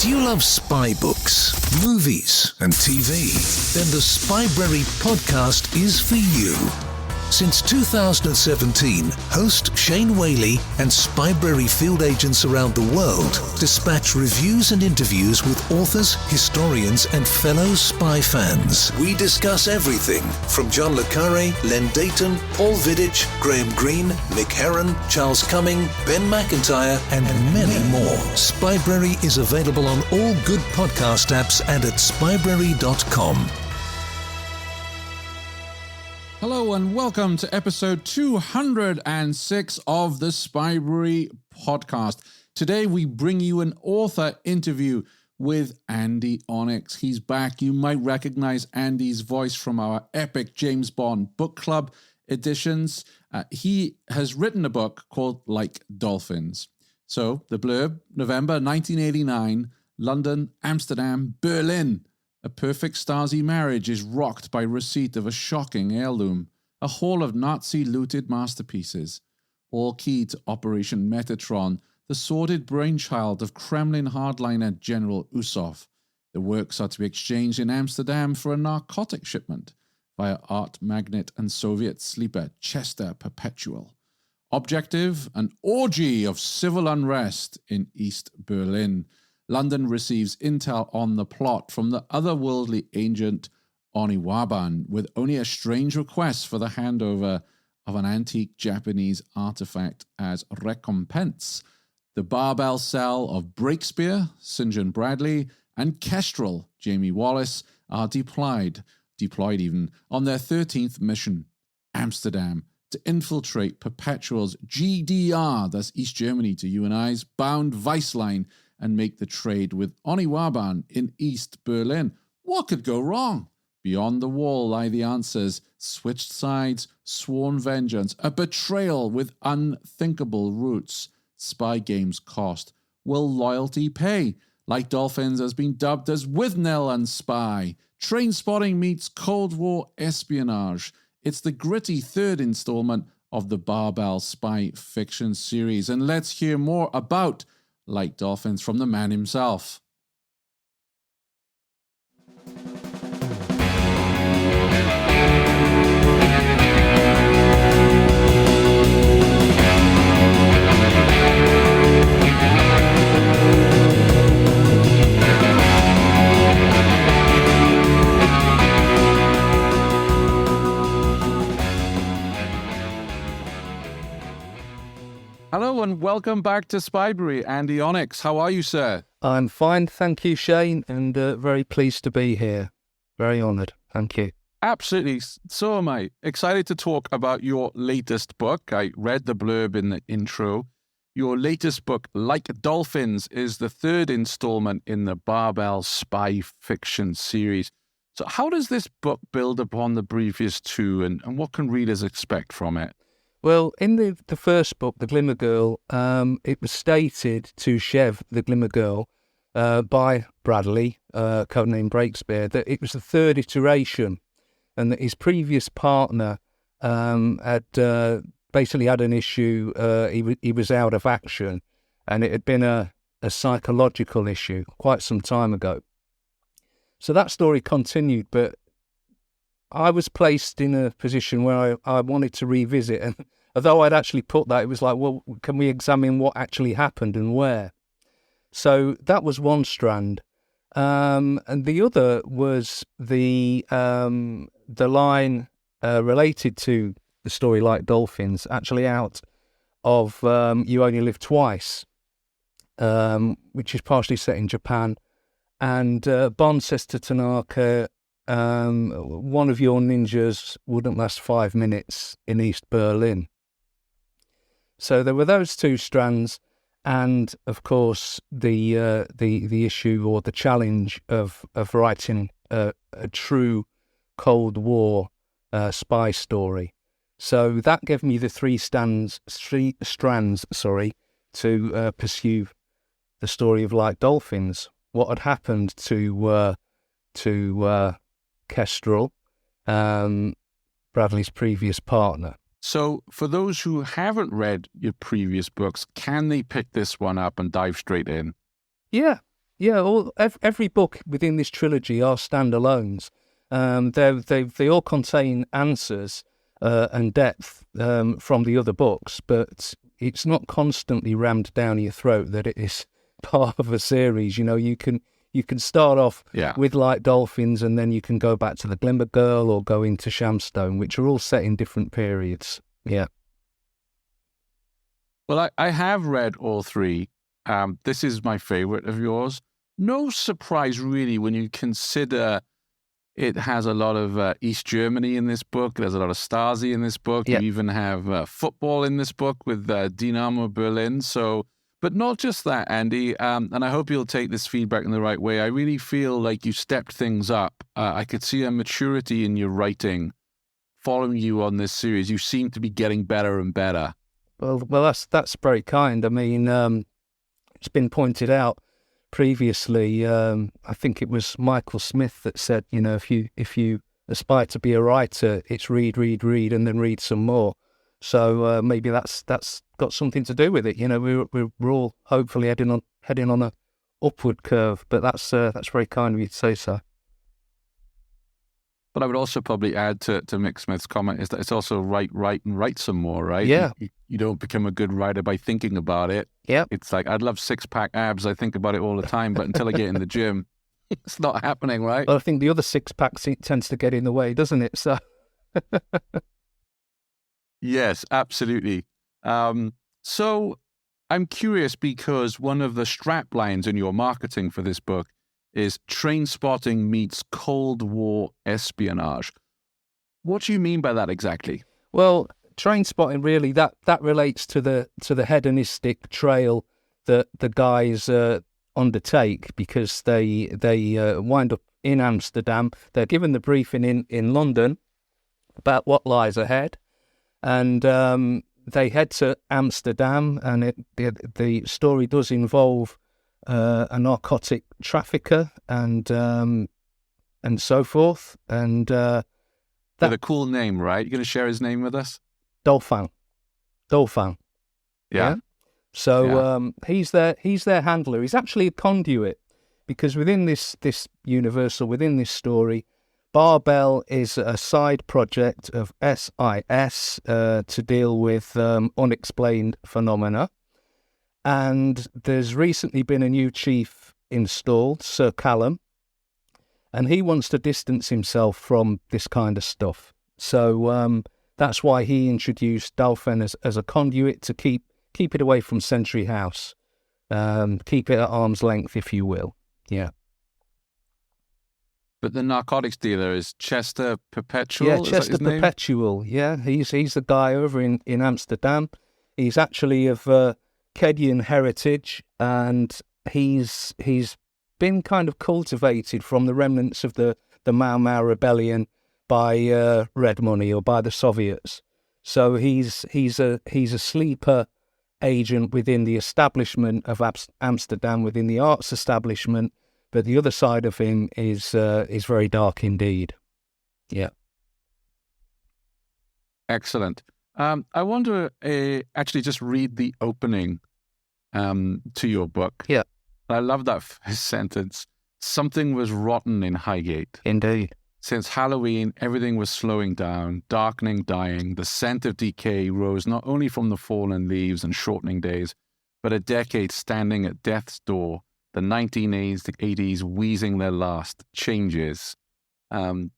Do you love spy books, movies, and TV? Then the Spybrary podcast is for you. Since 2017, host Shane Whaley and Spybrary field agents around the world dispatch reviews and interviews with authors, historians, and fellow spy fans. We discuss everything from John le Carré, Len Dayton, Paul Viddich, Graham Greene, Mick Herron, Charles Cumming, Ben McIntyre, and many more. Spybrary is available on all good podcast apps and at spybrary.com. Hello and welcome to episode 206 of the Spybrary podcast. Today we bring you an author interview with Andy Onyx. He's back. You might recognize Andy's voice from our epic James Bond book club editions. He has written a book called Like Dolphins. So the blurb, November 1989, London, Amsterdam, Berlin. A perfect Stasi marriage is rocked by receipt of a shocking heirloom, a haul of Nazi-looted masterpieces. All key to Operation Metatron, the sordid brainchild of Kremlin hardliner General Usov. The works are to be exchanged in Amsterdam for a narcotic shipment via art magnate and Soviet sleeper Chester Perpetual. Objective, an orgy of civil unrest in East Berlin. London receives intel on the plot from the otherworldly agent Oniwaban, with only a strange request for the handover of an antique Japanese artifact as recompense. The Barbell cell of BREAKSPEAR, St. John Bradley, and KESTREL, Jamie Wallace, are deployed even, on their 13th mission, Amsterdam, to infiltrate Perpetual's GDR, that's East Germany to you and I's, bound vice line, and make the trade with Oniwaban in East Berlin. What could go wrong? Beyond the wall lie the answers. Switched sides, sworn vengeance, a betrayal with unthinkable roots. Spy games cost. Will loyalty pay? Like Dolphins has been dubbed as Withnail and Spy. Trainspotting meets Cold War Espionage. It's the gritty third installment of the Barbell spy fiction series. And let's hear more about Like Dolphins from the man himself. Hello and welcome back to Spybrary, Andy Onyx. How are you, sir? I'm fine, thank you, Shane, and very pleased to be here. Very honoured, thank you. Absolutely, so am I. Excited to talk about your latest book. I read the blurb in the intro. Your latest book, Like Dolphins, is the third installment in the Barbell spy fiction series. So how does this book build upon the previous two, and what can readers expect from it? Well, in the first book, The Glimmer Girl, it was stated to Chev, the Glimmer Girl, by Bradley, codename BREAKSPEAR, that it was the third iteration and that his previous partner had basically had an issue. He was out of action, and it had been a psychological issue quite some time ago. So that story continued, but I was placed in a position where I wanted to revisit, and although I'd actually put that, it was like, well, can we examine what actually happened and where? So that was one strand, and the other was the line related to the story Like Dolphins, actually out of You Only Live Twice, which is partially set in Japan, and Bond says to Tanaka, one of your ninjas wouldn't last 5 minutes in East Berlin. So there were those two strands, and of course the issue or the challenge of writing a true Cold War spy story. So that gave me the three strands, to pursue the story of Like Dolphins. What had happened to KESTREL, Bradley's previous partner. So for those who haven't read your previous books, can they pick this one up and dive straight in? Yeah, Yeah, every book within this trilogy are standalones. They all contain answers and depth from the other books, but it's not constantly rammed down your throat that it is part of a series. You can start off with Like Dolphins, and then you can go back to the Glimmer Girl or go into Shamstone, which are all set in different periods. Yeah. Well, I have read all three. This is my favorite of yours. No surprise, really, when you consider it has a lot of East Germany in this book. There's a lot of Stasi in this book. Yep. You even have football in this book with Dynamo Berlin. So, but not just that, Andy. And I hope you'll take this feedback in the right way. I really feel like you stepped things up. I could see a maturity in your writing following you on this series. You seem to be getting better and better. Well, that's very kind. I mean, it's been pointed out previously. I think it was Michael Smith that said, if you aspire to be a writer, it's read, and then read some more. So maybe that's got something to do with it. We're all hopefully heading on a upward curve. But that's very kind of you to say so. But I would also probably add to Mick Smith's comment is that it's also write and write some more, right? Yeah. You don't become a good writer by thinking about it. Yeah. It's like, I'd love 6-pack abs. I think about it all the time, but until I get in the gym, it's not happening, right? Well, I think the other 6-pack tends to get in the way, doesn't it? So. Yes, absolutely. So I'm curious because one of the strap lines in your marketing for this book is Trainspotting meets Cold War Espionage. What do you mean by that exactly? Well, Trainspotting really that relates to the hedonistic trail that the guys undertake, because they wind up in Amsterdam. They're given the briefing in London about what lies ahead, and they head to Amsterdam, and the story does involve a narcotic trafficker and so forth, and with a cool name, right? You're going to share his name with us? Dolphin. Yeah. So he's their handler. He's actually a conduit, because within this universal, within this story, Barbell is a side project of SIS to deal with unexplained phenomena. And there's recently been a new chief installed, Sir Callum, and he wants to distance himself from this kind of stuff. So that's why he introduced Dolphin as a conduit to keep it away from Century House, keep it at arm's length, if you will. Yeah. But the narcotics dealer is Chester Perpetual? Yeah, Chester Perpetual. Yeah, he's the guy over in Amsterdam. He's actually of Kenyan heritage, and he's been kind of cultivated from the remnants of the Mau Mau rebellion by Red Money or by the Soviets. So he's a sleeper agent within the establishment of Amsterdam, within the arts establishment. But the other side of him is very dark indeed. Yeah. Excellent. I want to actually just read the opening to your book. Yeah. I love that first sentence. Something was rotten in Highgate. Indeed. Since Halloween, everything was slowing down, darkening, dying. The scent of decay rose not only from the fallen leaves and shortening days, but a decade standing at death's door, the 1980s, the 80s wheezing their last changes. How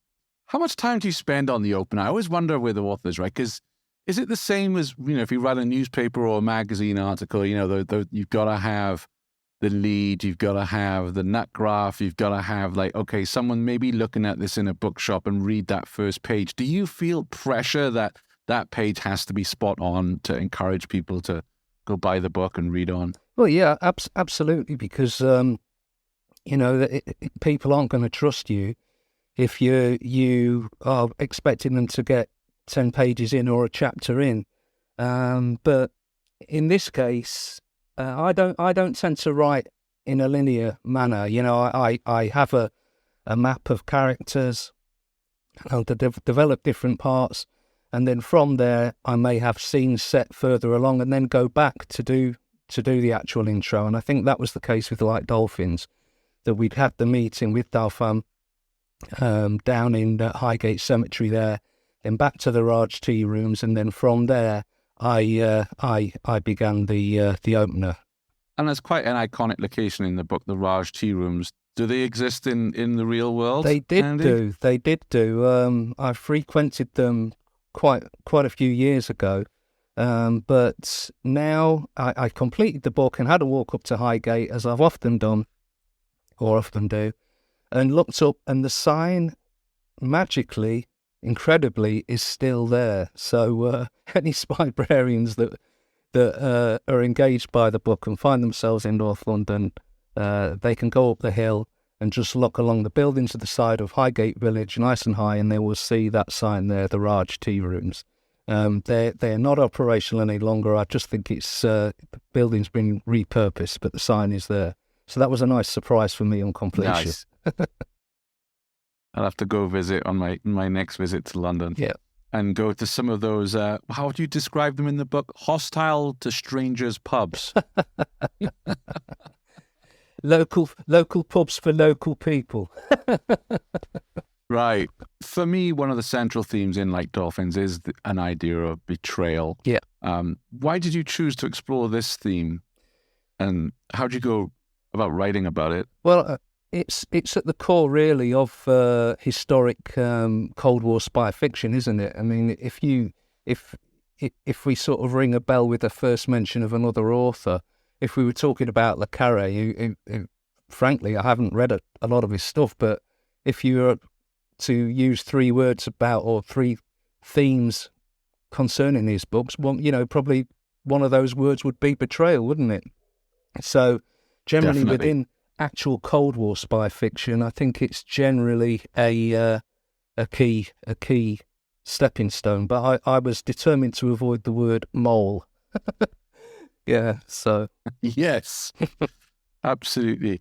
much time do you spend on the opener? I always wonder with authors, right? Because is it the same as, if you write a newspaper or a magazine article, you've got to have the lead, you've got to have the nut graph, you've got to have okay, someone may be looking at this in a bookshop and read that first page. Do you feel pressure that page has to be spot on to encourage people to go buy the book and read on? Well, yeah, absolutely, because, people aren't going to trust you if you are expecting them to get 10 pages in or a chapter in. But in this case, I don't tend to write in a linear manner. I have a map of characters. I'll develop different parts, and then from there I may have scenes set further along, and then go back to do the actual intro. And I think that was the case with Like Dolphins. that we'd had the meeting with Dolphin down in Highgate Cemetery there, then back to the Raj tea rooms, and then from there I began the opener. And there's quite an iconic location in the book, the Raj tea rooms. Do they exist in the real world? They did, Andy? do. They did do. I frequented them quite a few years ago, but now I completed the book and had a walk up to Highgate, as I've often done, or often do, and looked up, and the sign magically, incredibly, is still there. So any spybrarians that are engaged by the book and find themselves in North London, they can go up the hill and just look along the buildings to the side of Highgate Village, nice and high, and they will see that sign there, the Raj Tea Rooms. They're not operational any longer. I just think it's the building's been repurposed, but the sign is there. So that was a nice surprise for me on completion. Nice. I'll have to go visit on my next visit to London. Yeah. And go to some of those, how do you describe them in the book? Hostile to strangers pubs. Local pubs for local people. Right. For me, one of the central themes in Like Dolphins is an idea of betrayal. Yeah. Why did you choose to explore this theme? And how did you go about writing about it? Well, it's at the core, really, of historic Cold War spy fiction, isn't it? I mean, if we sort of ring a bell with the first mention of another author, if we were talking about Le Carré, who frankly, I haven't read a lot of his stuff, but if you were to use three words about, or three themes concerning his books, probably one of those words would be betrayal, wouldn't it? So generally Definitely. within actual Cold War spy fiction, I think it's generally a key stepping stone. But I was determined to avoid the word mole. Yeah, so Yes, absolutely.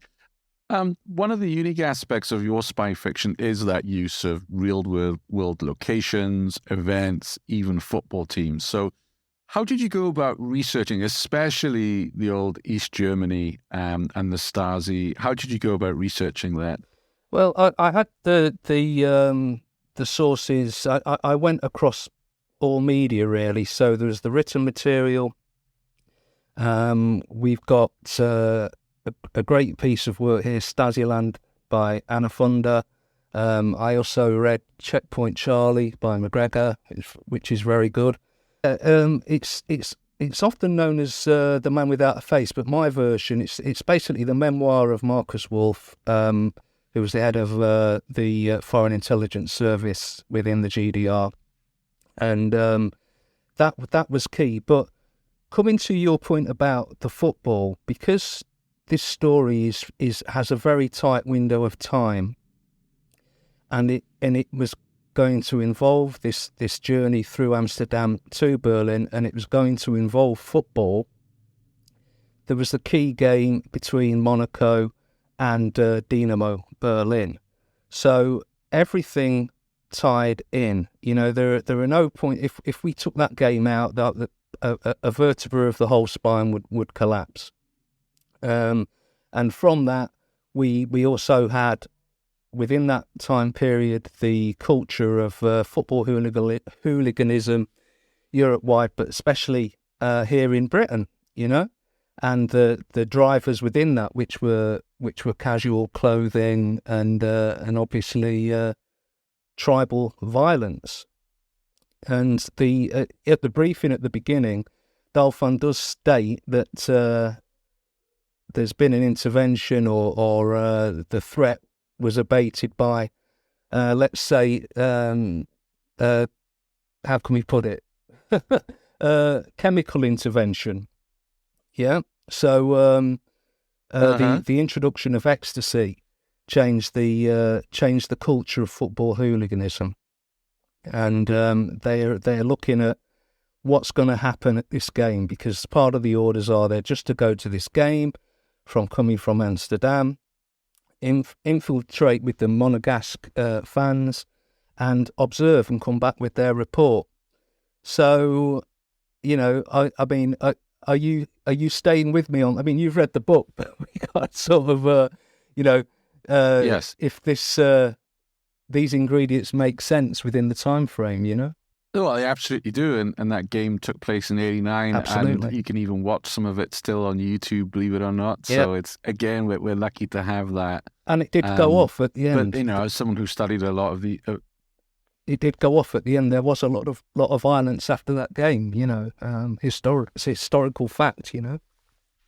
One of the unique aspects of your spy fiction is that use of real-world locations, events, even football teams. So how did you go about researching, especially the old East Germany and the Stasi? How did you go about researching that? Well, I had the sources. I went across all media, really. So there was the written material. We've got a great piece of work here, Stasiland by Anna Funder. I also read Checkpoint Charlie by McGregor, which is very good. It's often known as The Man Without a Face, but my version, it's basically the memoir of Marcus Wolf, who was the head of the Foreign Intelligence Service within the GDR, and that was key. But coming to your point about the football, because this story has a very tight window of time, and it was going to involve this journey through Amsterdam to Berlin, and it was going to involve football. There was a key game between Monaco and Dynamo Berlin, so everything tied in. There are no point if we took that game out, that a vertebra of the whole spine would collapse. And from that, we also had, within that time period, the culture of football hooliganism Europe-wide, but especially here in Britain, and the drivers within that, which were casual clothing and obviously tribal violence. And at the briefing at the beginning, Dolphin does state that there's been an intervention, or the threat was abated by, let's say, how can we put it? Chemical intervention. Yeah. So the introduction of ecstasy changed the culture of football hooliganism, and they're looking at what's going to happen at this game, because part of the orders are there just to go to this game coming from Amsterdam, infiltrate with the Monegasque fans, and observe and come back with their report. So, I mean, are you staying with me on? I mean, you've read the book, but we got sort of, Yes. if these ingredients make sense within the time frame, you know? Well, they absolutely do, and that game took place in '89, Absolutely. and you can even watch some of it still on YouTube, believe it or not. So it's, again, we're lucky to have that. And it did go off at the end. But, you know, as someone who studied a lot of the... it did go off at the end. There was a lot of violence after that game, you know. It's historical fact, you know.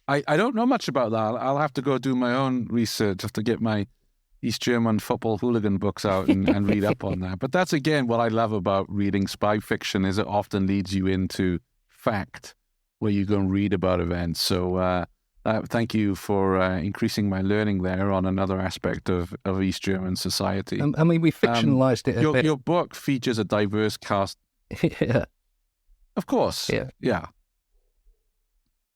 I don't know much about that. I'll have to go do my own research. I have to get my East German football hooligan books out and read up on that. But that's, again, what I love about reading spy fiction, is it often leads you into fact, where you go and read about events. So thank you for increasing my learning there on another aspect of East German society. I mean, we fictionalized it a bit. Your book features a diverse cast. Yeah. Of course. Yeah.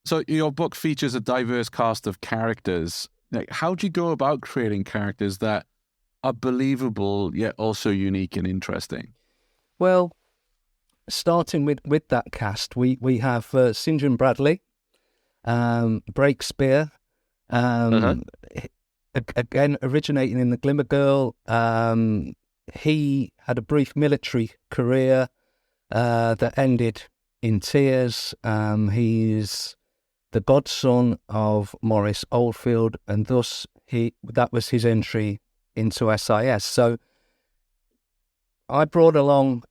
So your book features a diverse cast of characters. Like, how do you go about creating characters that are believable yet also unique and interesting? Well, starting with that cast, we have St. John Bradley, BREAKSPEAR, again originating in the Glimmer Girl. He had a brief military career that ended in tears. He's the godson of Maurice Oldfield, and thus that was his entry into SIS. So I brought along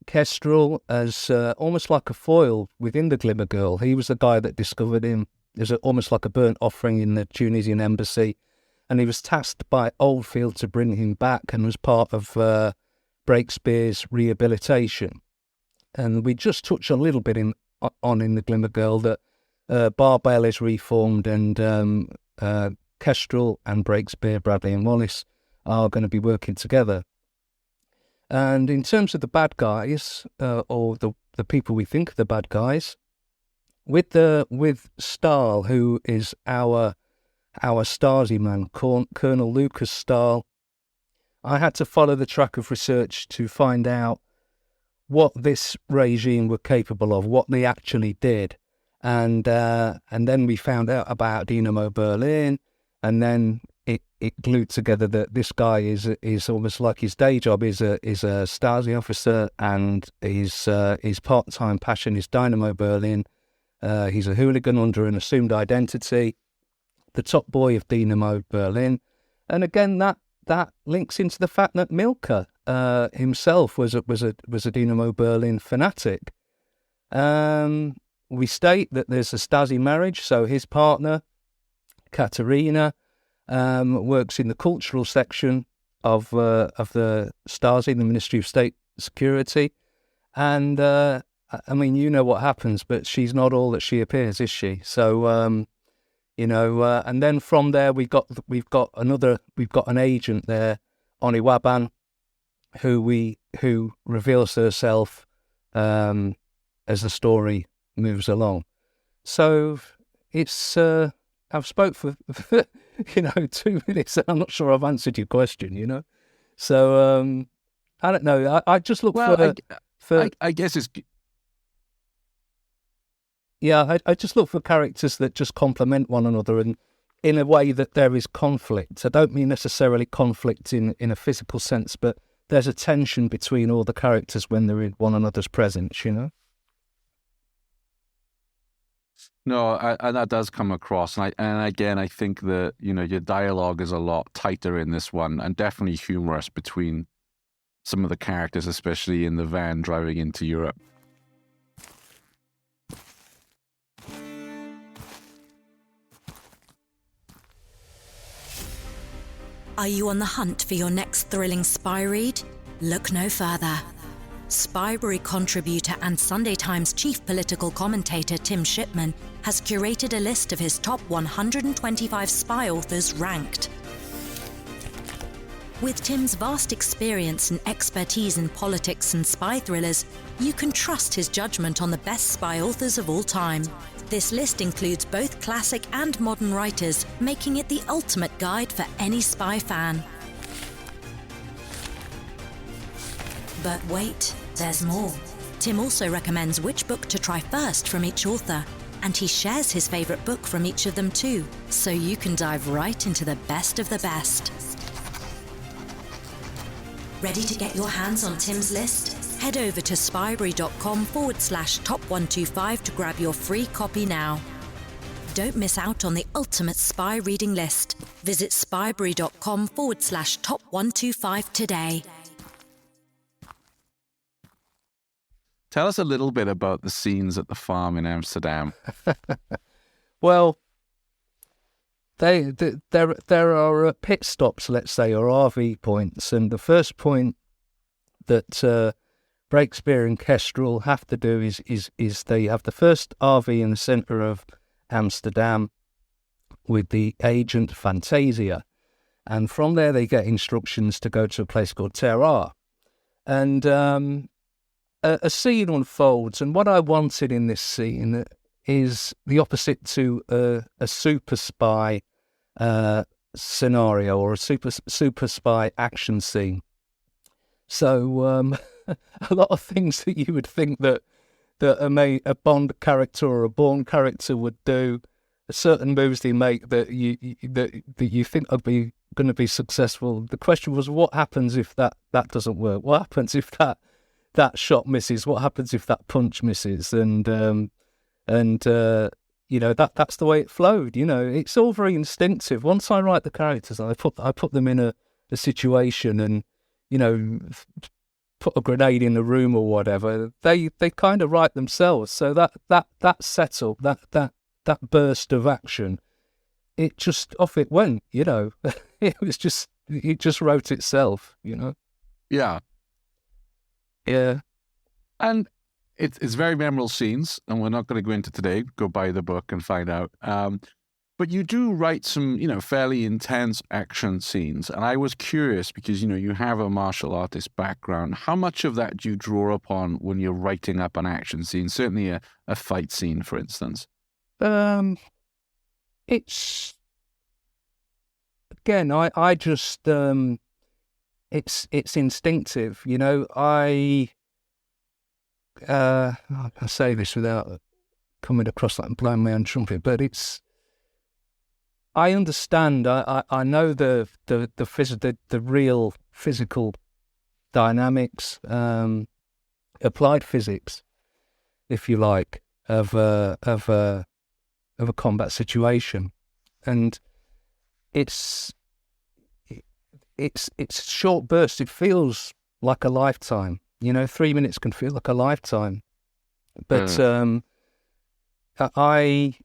KESTREL as almost like a foil within the Glimmer Girl. He was the guy that discovered him. There's almost like a burnt offering in the Tunisian embassy, and he was tasked by Oldfield to bring him back, and was part of BREAKSPEAR's rehabilitation. And we just touched a little bit in the Glimmer Girl that Barbell is reformed, and KESTREL and BREAKSPEAR, Bradley and Wallace, are going to be working together. And in terms of the bad guys, or the people we think are the bad guys, with Stahl, who is our Stasi man, Colonel Lucas Stahl, I had to follow the track of research to find out what this regime were capable of, what they actually did. And then we found out about Dynamo Berlin, and then it glued together that this guy is almost like his day job is a Stasi officer, and his part-time passion is Dynamo Berlin. He's a hooligan under an assumed identity, the top boy of Dynamo Berlin. And again, that links into the fact that Milka himself was a Dynamo Berlin fanatic. We state that there's a Stasi marriage, so his partner, Katerina, works in the cultural section of the Stasi, the Ministry of State Security. And I mean, you know what happens, but she's not all that she appears, is she? So and then from there we've got an agent there, Oni Waban, who reveals herself as the story moves along. So it's I've spoke for 2 minutes, and I'm not sure I've answered your question. So I don't know. I just look for. I guess it's. Yeah, I just look for characters that just complement one another, and in a way that there is conflict. I don't mean necessarily conflict in a physical sense, but there's a tension between all the characters when they're in one another's presence, No, and that does come across. And again, I think that, your dialogue is a lot tighter in this one, and definitely humorous between some of the characters, especially in the van driving into Europe. Are you on the hunt for your next thrilling spy read? Look no further. Spybury contributor and Sunday Times chief political commentator Tim Shipman has curated a list of his top 125 spy authors ranked. With Tim's vast experience and expertise in politics and spy thrillers, you can trust his judgment on the best spy authors of all time. This list includes both classic and modern writers, making it the ultimate guide for any spy fan. But wait, there's more. Tim also recommends which book to try first from each author, And he shares his favourite book from each of them too, so you can dive right into the best of the best. Ready to get your hands on Tim's list? Head over to spybrary.com/top125 to grab your free copy now. Don't miss out on the ultimate spy reading list. Visit spybrary.com/top125 today. Tell us a little bit about the scenes at the farm in Amsterdam. Well, there are pit stops, let's say, or RV points, and the first point that BREAKSPEAR and KESTREL have to do is they have the first RV in the centre of Amsterdam with the agent Fantasia, and from there they get instructions to go to a place called Terrar, and a scene unfolds, and what I wanted in this scene is the opposite to a super spy scenario or a super spy action scene. So a lot of things that you would think that a Bond character or a Bourne character would do, certain moves they make that you think are going to be successful. The question was, what happens if that doesn't work? What happens if that shot misses? What happens if that punch misses? And that's the way it flowed. It's all very instinctive. Once I write the characters, I put them in a situation, and put a grenade in the room or whatever. They kind of write themselves. So that setup, that burst of action, it just off it went. It just wrote itself. Yeah. Yeah. And it's very memorable scenes, and we're not going to go into today. Go buy the book and find out. But you do write some, fairly intense action scenes. And I was curious because, you have a martial artist background. How much of that do you draw upon when you're writing up an action scene? Certainly a fight scene, for instance. It's, again, I just, it's instinctive, I say this without coming across like I'm blowing my own trumpet, but I understand. I know the real physical dynamics, applied physics, if you like, of a combat situation, and it's short bursts. It feels like a lifetime. 3 minutes can feel like a lifetime, but I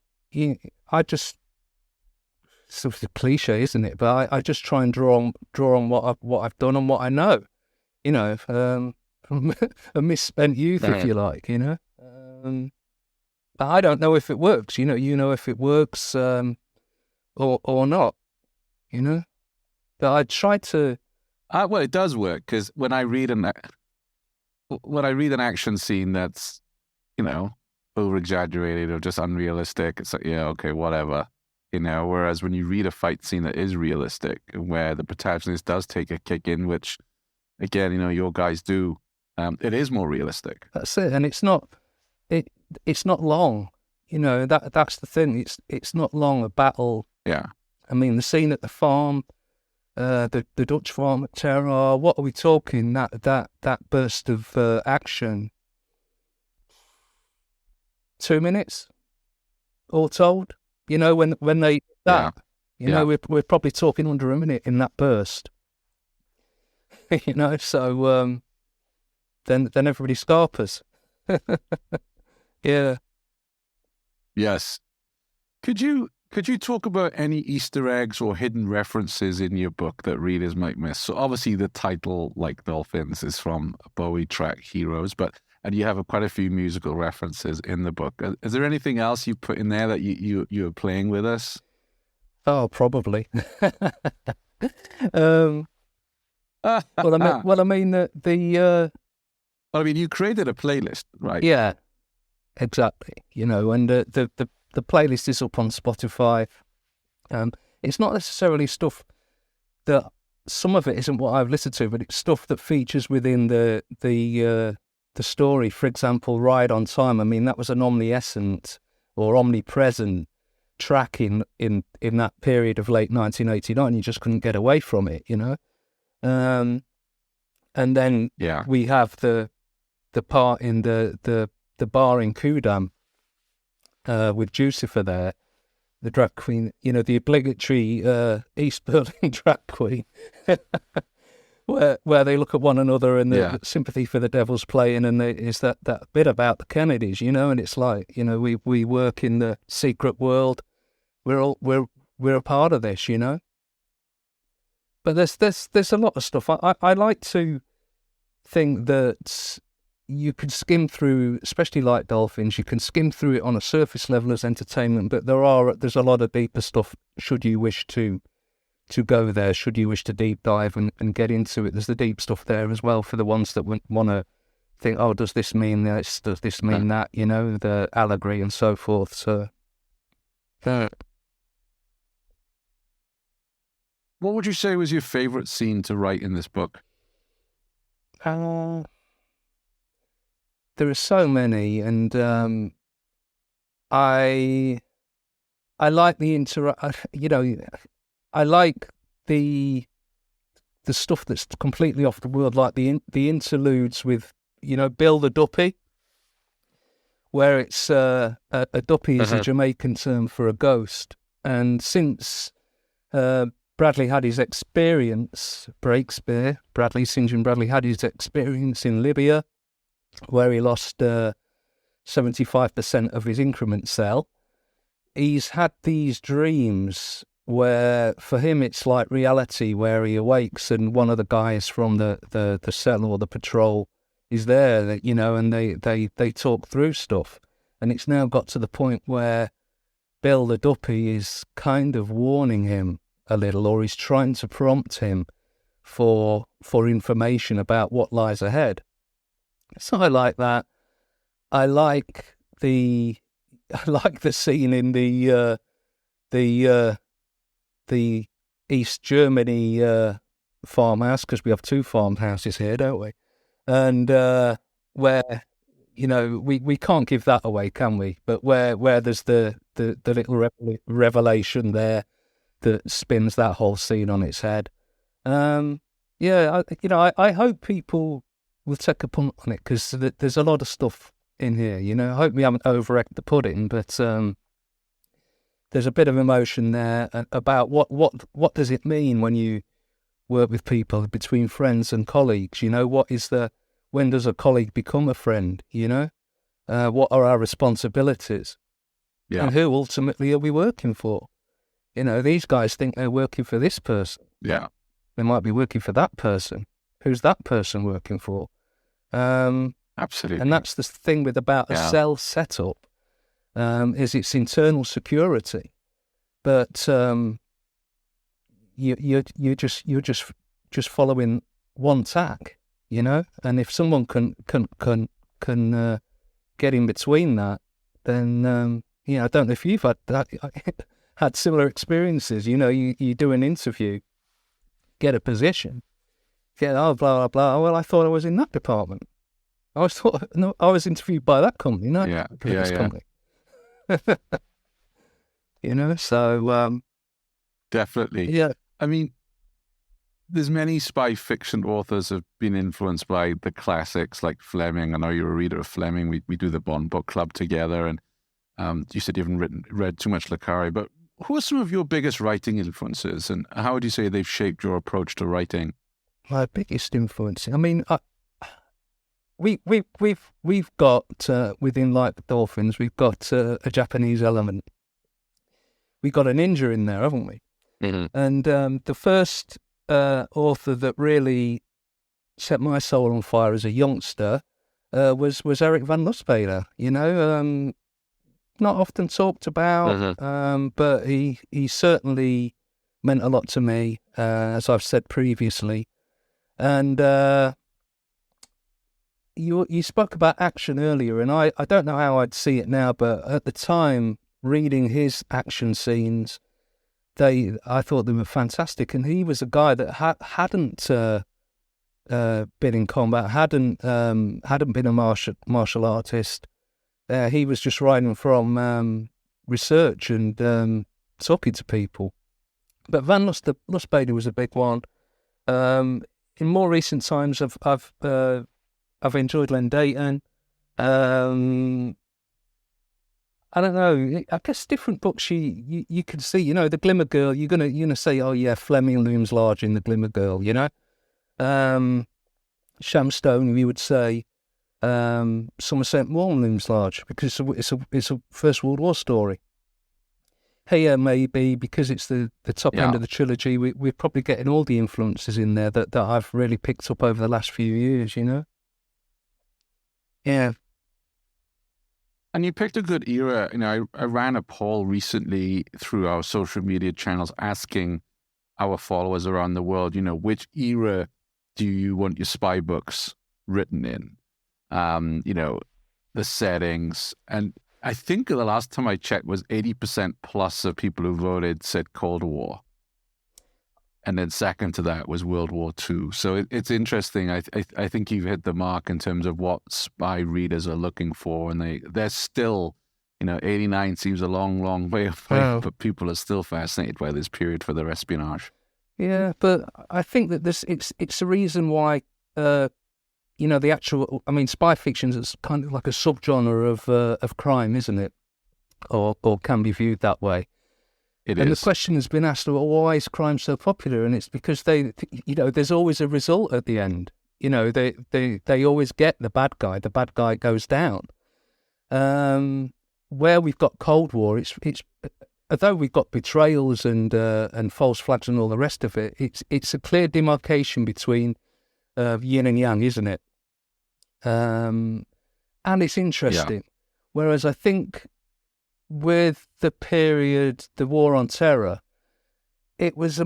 just, sort of a cliche, isn't it? But I just try and draw on what I've done and what I know. A misspent youth, if you like. But I don't know if it works. You know if it works or not. But I try to. Well, it does work, because when I read an action scene that's over exaggerated or just unrealistic, it's like, yeah, okay, whatever. Whereas when you read a fight scene that is realistic, where the protagonist does take a kick in, which, again, your guys do, it is more realistic. That's it, and it's not long. That's the thing. It's not long a battle. Yeah. I mean, the scene at the farm, the Dutch farm at Terrar. What are we talking? That burst of action. 2 minutes, all told. When they that, we're probably talking under a minute in that burst. So then everybody scarpers. Yeah. Yes. Could you talk about any Easter eggs or hidden references in your book that readers might miss? So obviously the title, Like Dolphins, is from a Bowie track, Heroes, and you have quite a few musical references in the book. Is there anything else you put in there that you're playing with us? Oh, probably. Well, I mean, you created a playlist, right? Yeah, exactly. And the playlist is up on Spotify. It's not necessarily stuff that, some of it isn't what I've listened to, but it's stuff that features within the story. For example, Ride on Time. I mean, that was an omniscient or omnipresent track in that period of late 1989. You just couldn't get away from it, you know. And then we have the part in the bar in Kudam with Jucifer there, the drag queen, you know, the obligatory East Berlin drag queen, where they look at one another and the sympathy for the devil's playing, and is that bit about the Kennedys, you know, and it's like, you know, we work in the secret world, we're a part of this, you know. But there's a lot of stuff. I like to think that you can skim through, especially Like Dolphins, you can skim through it on a surface level as entertainment, but there's a lot of deeper stuff should you wish to go there, should you wish to deep dive and get into it. There's the deep stuff there as well for the ones that want to think, oh, does this mean this, does this mean that, you know, the allegory and so forth. So what would you say was your favourite scene to write in this book? There are so many, and I like the I like the stuff that's completely off the world, like the interludes with, you know, Bill the Duppy, where it's a duppy is a Jamaican term for a ghost, and since Bradley had his experience, BREAKSPEAR, St. John Bradley had his experience in Libya, where he lost 75% of his increment cell. He's had these dreams where, for him, it's like reality, where he awakes and one of the guys from the cell or the patrol is there, you know, and they talk through stuff. And it's now got to the point where Bill the Duppy is kind of warning him a little, or he's trying to prompt him for information about what lies ahead. So I like that. I like the scene in the East Germany farmhouse, because we have two farmhouses here, don't we? And where, you know, we can't give that away, can we? But where there's the little revelation there that spins that whole scene on its head. I hope people will take a punt on it, because there's a lot of stuff in here, you know. I hope we haven't over-egged the pudding, but there's a bit of emotion there about what does it mean when you work with people, between friends and colleagues, you know. When does a colleague become a friend, you know? What are our responsibilities? Yeah. And who ultimately are we working for? You know, these guys think they're working for this person. Yeah. They might be working for that person. Who's that person working for? Absolutely. And that's the thing about a cell setup, is its internal security. But you're just following one tack, you know. And if someone can get in between that, then I don't know if you've had similar experiences. You know, you do an interview, get a position, get blah blah blah. Well, I thought I was in that department. I was interviewed by that company, not this company. You know, so definitely. Yeah. I mean, there's many spy fiction authors have been influenced by the classics like Fleming. I know you're a reader of Fleming. We do the Bond book club together, and you said you haven't read too much Le Carre, but who are some of your biggest writing influences, and how would you say they've shaped your approach to writing? My biggest influence, I mean, we've got within Like Dolphins, we've got a Japanese element. We've got a ninja in there, haven't we? Mm-hmm. And the first author that really set my soul on fire as a youngster was Eric van Lustbader. You know, not often talked about, but he certainly meant a lot to me, as I've said previously. And you spoke about action earlier, and I don't know how I'd see it now, but at the time, reading his action scenes, I thought they were fantastic. And he was a guy that hadn't been in combat, hadn't been a martial artist, He was just writing from research and talking to people. But Van Lustbader was a big one. In more recent times, I've enjoyed Len Dayton. I don't know. I guess different books you can see. You know, The Glimmer Girl. You're gonna say, oh yeah, Fleming looms large in The Glimmer Girl. You know, Shamstone. We would say Somerset Maugham looms large because it's a First World War story. Here maybe because it's the top end of the trilogy. We're probably getting all the influences in there that I've really picked up over the last few years. You know. Yeah. And you picked a good era. You know, I ran a poll recently through our social media channels asking our followers around the world, you know, which era do you want your spy books written in? You know, the settings. And I think the last time I checked was 80% plus of people who voted said Cold War. And then second to that was World War II. So it's interesting. I think you've hit the mark in terms of what spy readers are looking for. And they're still, you know, 89 seems a long, long way away, but people are still fascinated by this period for their espionage. Yeah, but I think that it's a reason why, you know, the actual, I mean, spy fiction is kind of like a subgenre of crime, isn't it? Or can be viewed that way. And the question has been asked, well, why is crime so popular? And it's because you know, there's always a result at the end. You know, they always get the bad guy. The bad guy goes down. Where we've got Cold War, it's although we've got betrayals and false flags and all the rest of it, it's a clear demarcation between yin and yang, isn't it? And it's interesting. Yeah. Whereas I think with the period, the War on Terror, it was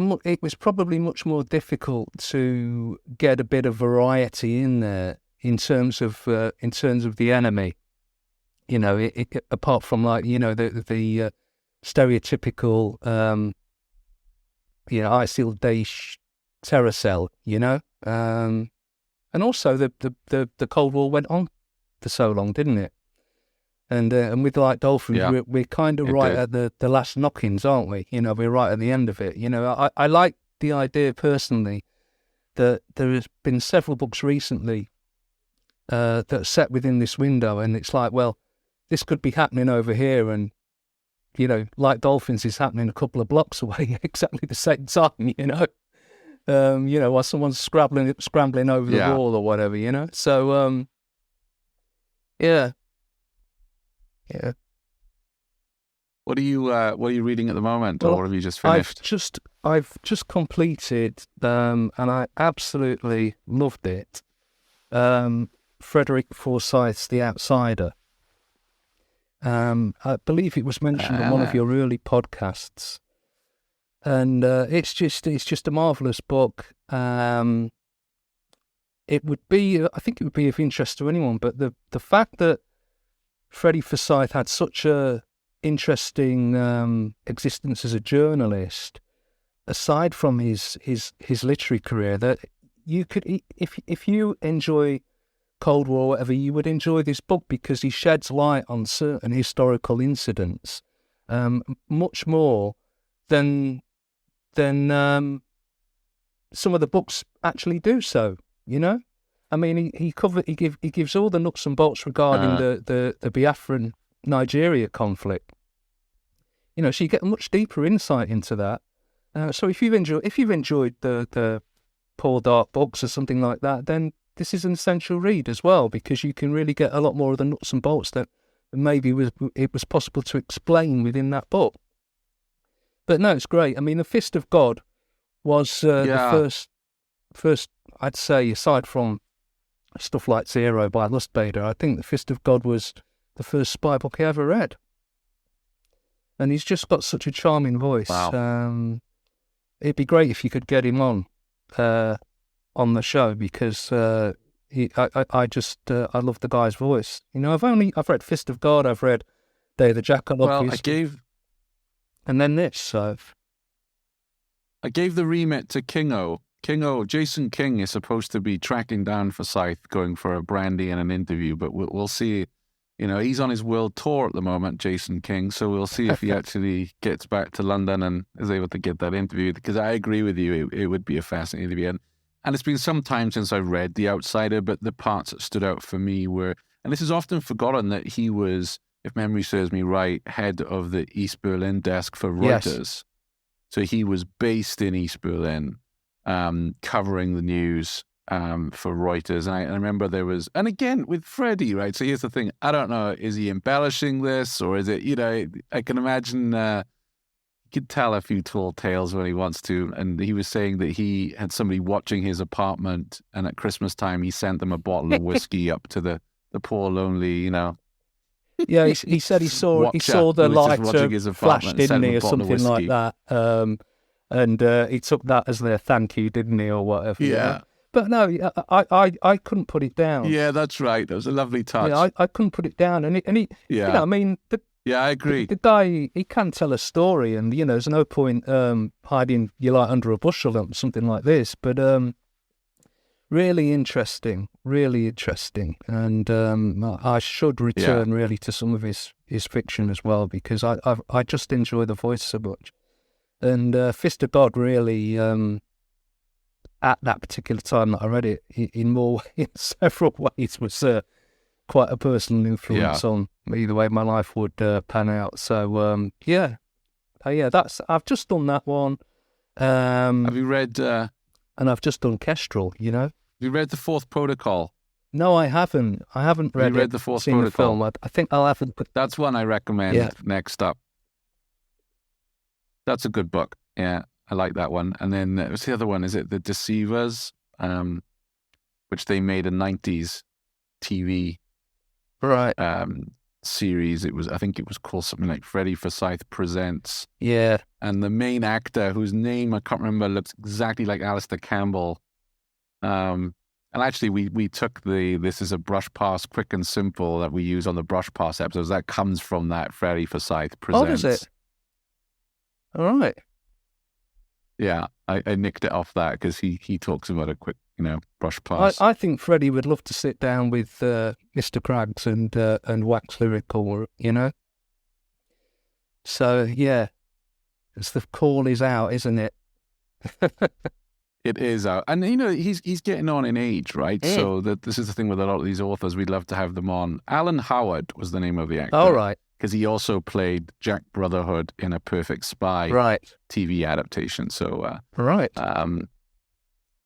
probably much more difficult to get a bit of variety in there in terms of the enemy. You know, apart from, like, you know, the stereotypical, you know, ISIL Daesh terror cell. You know, and also the Cold War went on for so long, didn't it? And with Like Dolphins, we're kind of right at the last knockings, aren't we? You know, we're right at the end of it. You know, I like the idea personally that there has been several books recently that are set within this window, and it's like, well, this could be happening over here, and, you know, Like Dolphins is happening a couple of blocks away at exactly the same time, you know. You know, while someone's scrambling over the wall or whatever, you know. So, yeah. Yeah. What are you reading at the moment, or have you just finished? I've just completed, and I absolutely loved it. Frederick Forsyth's The Outsider. I believe it was mentioned on one of your early podcasts, and it's just a marvelous book. I think it would be of interest to anyone. But the fact that Freddie Forsyth had such a interesting existence as a journalist, aside from his literary career, that you could, if you enjoy Cold War or whatever, you would enjoy this book because he sheds light on certain historical incidents, much more than some of the books actually do so. You know. I mean, he gives all the nuts and bolts regarding the Biafran Nigeria conflict. You know, so you get a much deeper insight into that. So if you've enjoyed the Paul Dark books or something like that, then this is an essential read as well, because you can really get a lot more of the nuts and bolts that maybe it was possible to explain within that book. But no, it's great. I mean, The Fist of God was the first, I'd say, aside from stuff like Zero by Lustbader, I think The Fist of God was the first spy book I ever read. And he's just got such a charming voice. Wow. It'd be great if you could get him on the show, because I love the guy's voice. You know, I've read Fist of God, I've read Day of the Jackal, obviously. And then this, so I gave the remit to Kingo. Jason King is supposed to be tracking down Forsyth, going for a brandy and an interview, but we'll see, he's on his world tour at the moment, Jason King. So we'll see if he actually gets back to London and is able to get that interview. Because I agree with you, it would be a fascinating interview. And it's been some time since I've read The Outsider, but the parts that stood out for me were, and this is often forgotten, that he was, if memory serves me right, head of the East Berlin desk for Reuters. Yes. So he was based in East Berlin, covering the news for Reuters. And I remember there was, and again with Freddie, right? So here's the thing. I don't know, is he embellishing this, or is it, I can imagine he could tell a few tall tales when he wants to. And he was saying that he had somebody watching his apartment, and at Christmas time, he sent them a bottle of whiskey up to the poor lonely, Yeah, he said he saw the lighter flash, didn't he, or something like that. And he took that as their thank you, didn't he, or whatever. Yeah. But no, I couldn't put it down. Yeah, that's right. That was a lovely touch. Yeah, I couldn't put it down. And he yeah. I mean, I agree. The guy, he can tell a story, and, there's no point hiding your light under a bushel or something like this. But really interesting. And I should return really to some of his fiction as well, because I just enjoy the voice so much. And Fist of God really, at that particular time that I read it, in several ways was quite a personal influence on me, the way my life would pan out. So, I've just done that one. Have you read... and I've just done Kestrel, Have you read The Fourth Protocol? No, I haven't. I haven't read it. You read The Fourth Protocol? The film. I think I'll have it. That's one I recommend next up. That's a good book. Yeah, I like that one. And then what's the other one? Is it The Deceivers? Which they made a 90s TV series. I think it was called something like Freddie Forsyth Presents. Yeah. And the main actor, whose name I can't remember, looks exactly like Alistair Campbell. And actually, we took this is a brush pass, quick and simple, that we use on the brush pass episodes. That comes from that Freddie Forsyth Presents. Oh, does it? All right. Yeah, I nicked it off that because he talks about a quick, brush pass. I think Freddie would love to sit down with Mr. Craggs and wax lyrical, So, yeah, it's the call is out, isn't it? It is out. And, he's getting on in age, right? Mm. So this is the thing with a lot of these authors. We'd love to have them on. Alan Howard was the name of the actor. All right. Because he also played Jack Brotherhood in a Perfect Spy TV adaptation. So, right.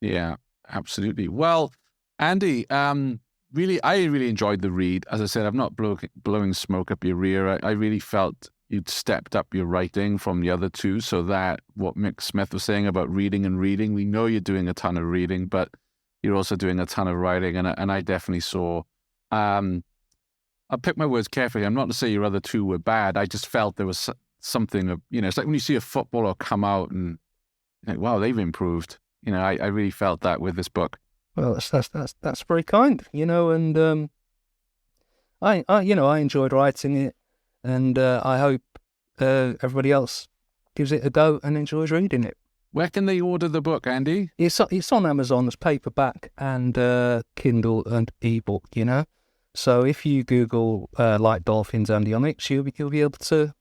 Yeah, absolutely. Well, Andy, I really enjoyed the read. As I said, I'm not blowing smoke up your rear. I really felt you'd stepped up your writing from the other two. So that what Mick Smith was saying about reading and reading, we know you're doing a ton of reading, but you're also doing a ton of writing. And I definitely saw... I'll pick my words carefully. I'm not to say your other two were bad. I just felt there was something of, it's like when you see a footballer come out and wow, they've improved. I really felt that with this book. Well, that's very kind, and I enjoyed writing it, and I hope everybody else gives it a go and enjoys reading it. Where can they order the book, Andy? It's on Amazon as paperback and Kindle and ebook, So if you Google Like Dolphins Andy Onyx, you'll be able to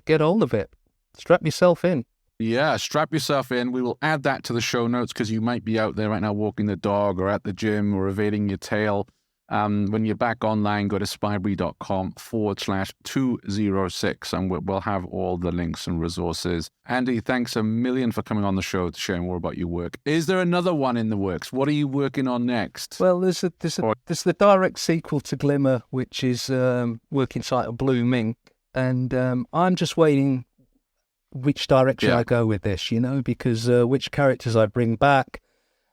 get hold of it. Strap yourself in. Yeah, strap yourself in. We will add that to the show notes because you might be out there right now walking the dog or at the gym or evading your tail. When you're back online, go to spybrary.com/206 and we'll have all the links and resources. Andy, thanks a million for coming on the show to share more about your work. Is there another one in the works? What are you working on next? Well, there's the direct sequel to Glimmer, which is working title Blue Mink, and I'm just waiting which direction I go with this, because which characters I bring back.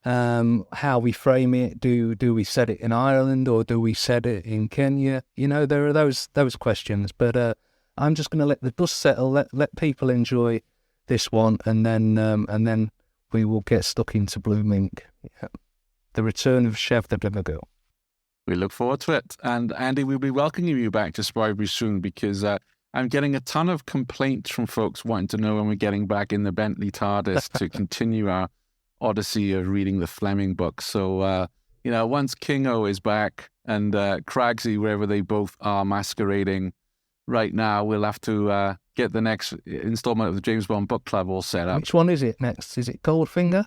How we frame it, do we set it in Ireland or do we set it in Kenya? There are those questions, but I'm just going to let the dust settle, let people enjoy this one, and then we will get stuck into Blue Mink. Yeah. The return of Chev the Glimmer Girl. We look forward to it, and Andy, we'll be welcoming you back to Spybrary soon because I'm getting a ton of complaints from folks wanting to know when we're getting back in the Bentley TARDIS to continue our odyssey of reading the Fleming books. So, once Kingo is back and Cragsy, wherever they both are masquerading right now, we'll have to get the next installment of the James Bond Book Club all set up. Which one is it next? Is it Goldfinger?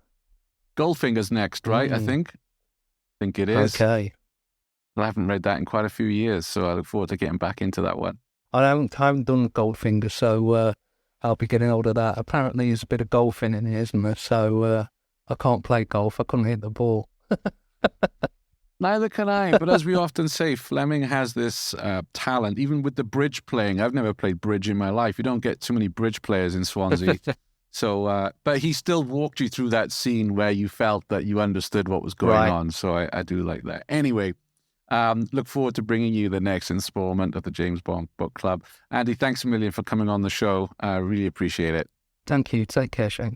Goldfinger's next, right? I think it is. Okay. I haven't read that in quite a few years, so I look forward to getting back into that one. I haven't done Goldfinger, so I'll be getting hold of that. Apparently there's a bit of golfing in here, isn't there? So I can't play golf. I couldn't hit the ball. Neither can I, but as we often say, Fleming has this talent, even with the bridge playing. I've never played bridge in my life. You don't get too many bridge players in Swansea. So, but he still walked you through that scene where you felt that you understood what was going on. So I do like that. Anyway, look forward to bringing you the next installment of the James Bond Book Club. Andy, thanks a million for coming on the show. I really appreciate it. Thank you. Take care, Shane.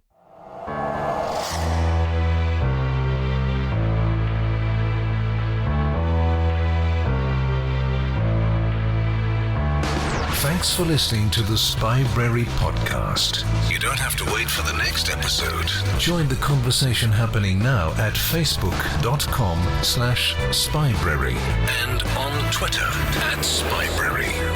Thanks for listening to the Spybrary podcast. You don't have to wait for the next episode. Join the conversation happening now at facebook.com/Spybrary and on Twitter @Spybrary.